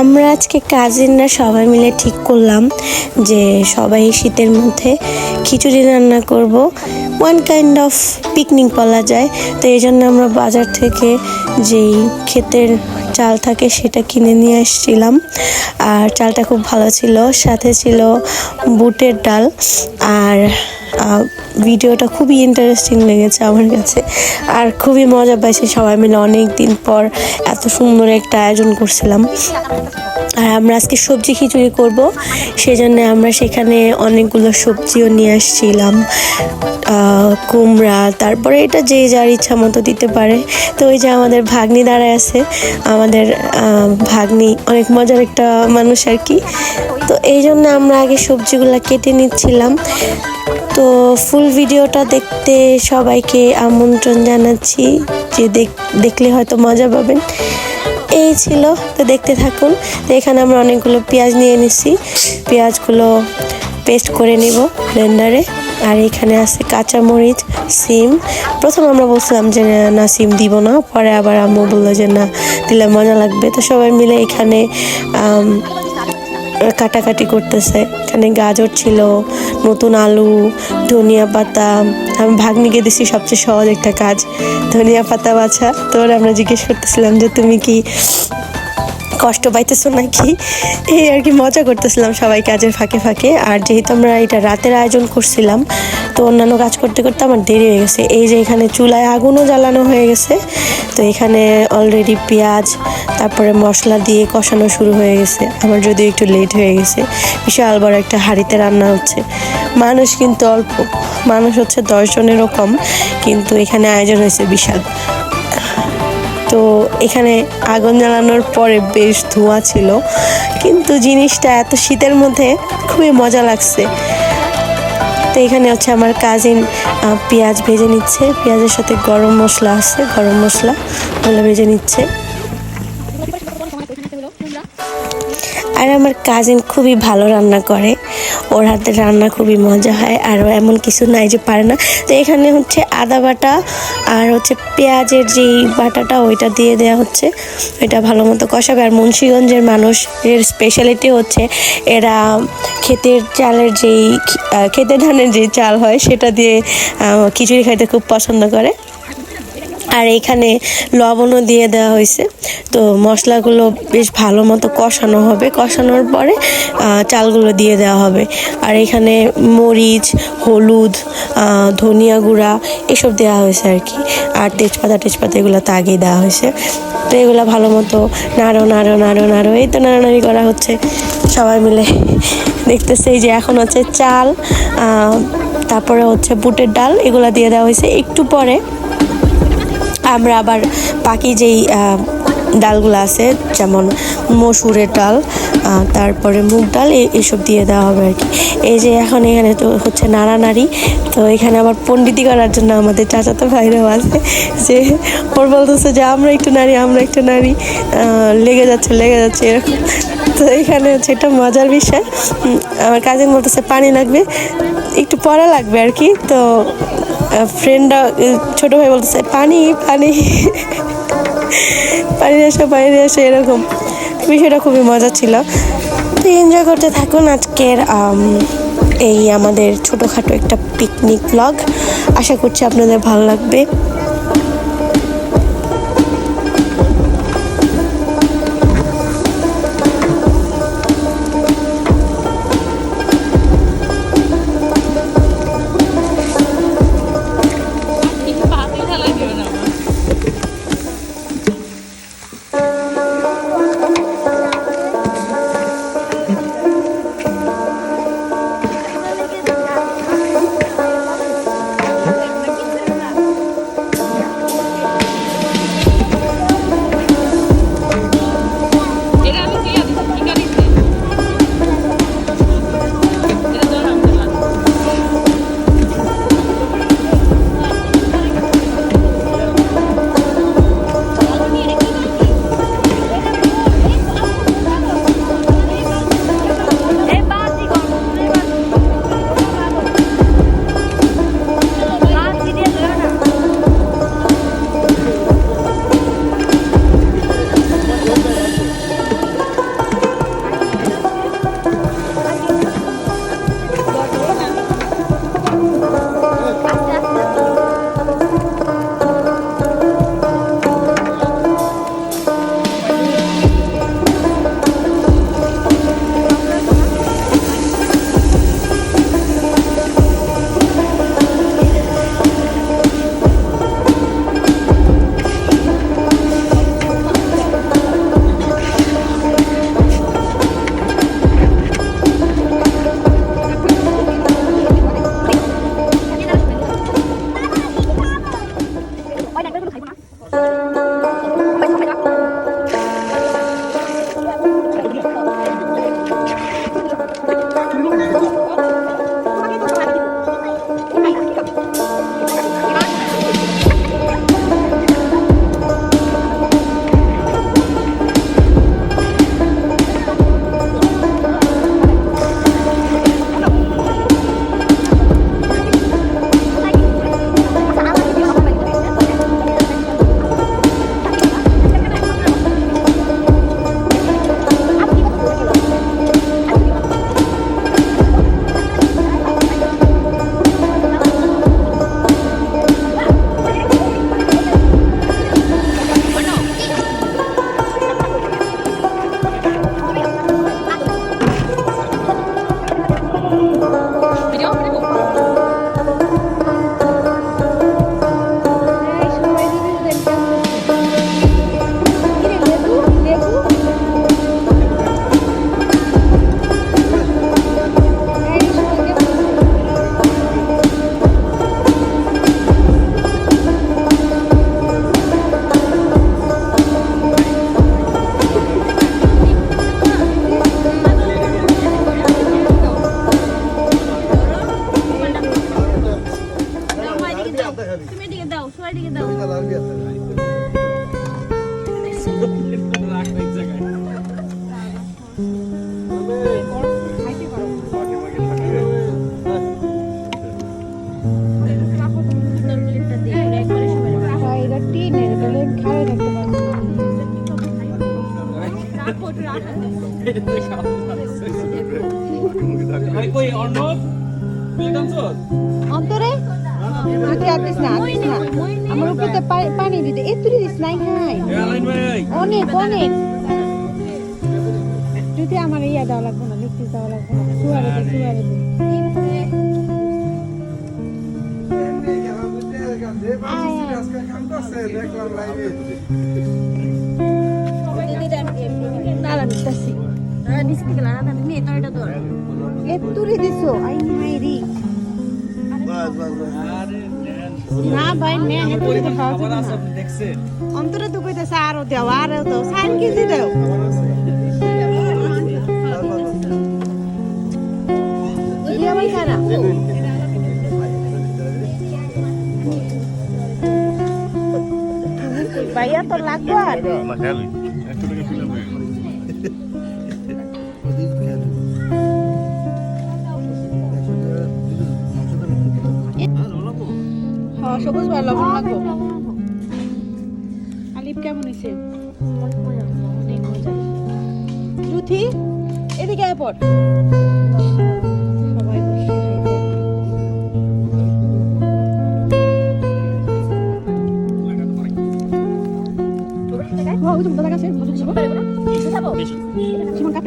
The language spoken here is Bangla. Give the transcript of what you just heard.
আমরা আজকে কাজিনরা সবাই মিলে ঠিক করলাম যে সবাই শীতের মধ্যে খিচুড়ি রান্না করব। ওয়ান কাইন্ড অফ পিকনিক বলা যায়। তো এই জন্য আমরা বাজার থেকে যেই ক্ষেতের চাল থাকে সেটা কিনে নিয়ে এসেছিলাম। আর চালটা খুব ভালো ছিল, সাথে ছিল বুটের ডাল। আর ভিডিওটা খুবই ইন্টারেস্টিং লেগেছে আমার কাছে, আর খুবই মজা পাইছি। সবাই মিলে অনেক দিন পর এত সুন্দর একটা আয়োজন করছিলাম। আর আমরা আজকে সবজি খিচুড়ি করব, সেজন্য আমরা সেখানে অনেকগুলো সবজিও নিয়ে আসছিলাম। কুমড়া, তারপরে এটা যে যার ইচ্ছা মতো দিতে পারে। তো ওই যে আমাদের ভাগ্নি দাঁড়ায় আছে, আমাদের ভাগ্নি অনেক মজার একটা মানুষ আর কি। তো এই জন্য আমরা আগে সবজিগুলো কেটে নিচ্ছিলাম। তো ফুল ভিডিওটা দেখতে সবাইকে আমন্ত্রণ জানাচ্ছি, যে দেখলে হয়তো মজা পাবেন। এই ছিল, তো দেখতে থাকুন। তো এখানে আমরা অনেকগুলো পেঁয়াজ নিয়ে নিছি, পেঁয়াজগুলো পেস্ট করে নিব ব্লেন্ডারে। আর এখানে আছে কাঁচামরিচ, সিম। প্রথম আমরা বলছিলাম যে না সিম দিব না, পরে আবার আম্মু বললো যে না দিলে মজা লাগবে। তো সবাই মিলে এখানে কাটাকাটি করতেছে। এখানে গাজর ছিল, নতুন আলু, ধনিয়া পাতা। আমি ভাগ্নিকে দিছি সবচেয়ে সহজ একটা কাজ, ধনিয়া পাতা বাছা। তো আমরা জিজ্ঞেস করতেছিলাম যে তুমি কি কষ্ট পাইতেছো নাকি, এই আর কি মজা করতেছিলাম সবাই কাজের ফাঁকে ফাঁকে। আর যেহেতু আমরা এটা রাতের আয়োজন করছিলাম, তো অন্যান্য কাজ করতে করতে আমার দেরি হয়ে গেছে। এই যে এখানে চুলায় আগুনও জ্বালানো হয়ে গেছে। তো এখানে অলরেডি পেঁয়াজ তারপরে মশলা দিয়ে কষানো শুরু হয়ে গেছে। আমার যদিও একটু লেট হয়ে গেছে। বিশাল বড় একটা হাঁড়িতে রান্না হচ্ছে। মানুষ কিন্তু অল্প, মানুষ হচ্ছে 10 জনেরও কম, কিন্তু এখানে আয়োজন হয়েছে বিশাল। তো এখানে আগুন জ্বালানোর পরে বেশ ধোঁয়া ছিল, কিন্তু জিনিসটা এত শীতের মধ্যে খুবই মজা লাগছে। তো এখানে হচ্ছে আমার কাজিন পেঁয়াজ ভেজে নিচ্ছে, পেঁয়াজের সাথে গরম মশলা আছে, গরম মশলা ওগুলো ভেজে নিচ্ছে। আর আমার কাজিন খুবই ভালো রান্না করে, ওর হাতের রান্না খুবই মজা হয়। আর এমন কিছু নাই যে পারে না। তো এখানে হচ্ছে আদা বাটা আর হচ্ছে পেঁয়াজের যেই বাটাটা ওইটা দিয়ে দেওয়া হচ্ছে, এটা ভালো মতো কষাবে। আর মুন্সিগঞ্জের মানুষের স্পেশালিটি হচ্ছে এরা ক্ষেতের চালের ক্ষেতের ধানের যেই চাল হয় সেটা দিয়ে খিচুড়ি খাইতে খুব পছন্দ করে। আর এখানে লবণও দিয়ে দেওয়া হয়েছে। তো মশলাগুলো বেশ ভালো মতো কষানো হবে, কষানোর পরে চালগুলো দিয়ে দেওয়া হবে। আর এখানে মরিচ, হলুদ, ধনিয়া গুঁড়া এসব দেওয়া হয়েছে আর কি। আর তেজপাতা এগুলো তো আগেই দেওয়া হয়েছে। তো এগুলো ভালো মতো নাড়ো, এই তো নাড়ানাড়ি করা হচ্ছে সবাই মিলে। দেখতেছে এই যে এখন হচ্ছে চাল, তারপরে হচ্ছে বুটের ডাল, এগুলো দিয়ে দেওয়া হয়েছে। একটু পরে আমরা আবার বাকি যেই ডালগুলো আছে, যেমন মসুরের ডাল, তারপরে মুগ ডাল, এইসব দিয়ে দেওয়া হবে আর কি। এই যে এখন এখানে তো হচ্ছে নাড়ানাড়ি। তো এখানে আবার পণ্ডিতি করার জন্য আমাদের চাচাতো ভাইরাও আছে, যে ওর বলতেছে যে আমরা একটু নাড়ি, লেগে যাচ্ছে এরকম। তো এখানে হচ্ছে একটা মজার বিষয়, আমার কাজিন বলতেছে পানি লাগবে, একটু পরে লাগবে আর কি। তো ফ্রেন্ডরা, ছোটো ভাই বলতেছে পানি আসো এরকম। বিষয়টা খুবই মজা ছিল। তো এনজয় করতে থাকুন আজকের এই আমাদের ছোটোখাটো একটা পিকনিক ব্লগ। আশা করছি আপনাদের ভালো লাগবে। অন্তরে আগে আদিস না আমার উপরে পানি দিতে এতুরি দিস নাই হাই অনেক অনেক যদি আমার ইয়া দেওয়া লাগবে না লিখতে দেওয়া লাগবে না সুয়ারে এতুরি দিছো আই নাই রি না ভাই নে এতুরি তো খাওয়া যাবে না অন্তরে তো কইতেছে আরো দাও দাও 4 কেজি দাও ইয়া ভাই খানা ভাইয়া তো লাগবে আর সবুজ ভাই লবণ লাগবো আলিফ কেমন হয়েছে অনেক মজা জুথি এদিকে আয় পড় সবাই বসে খাইতে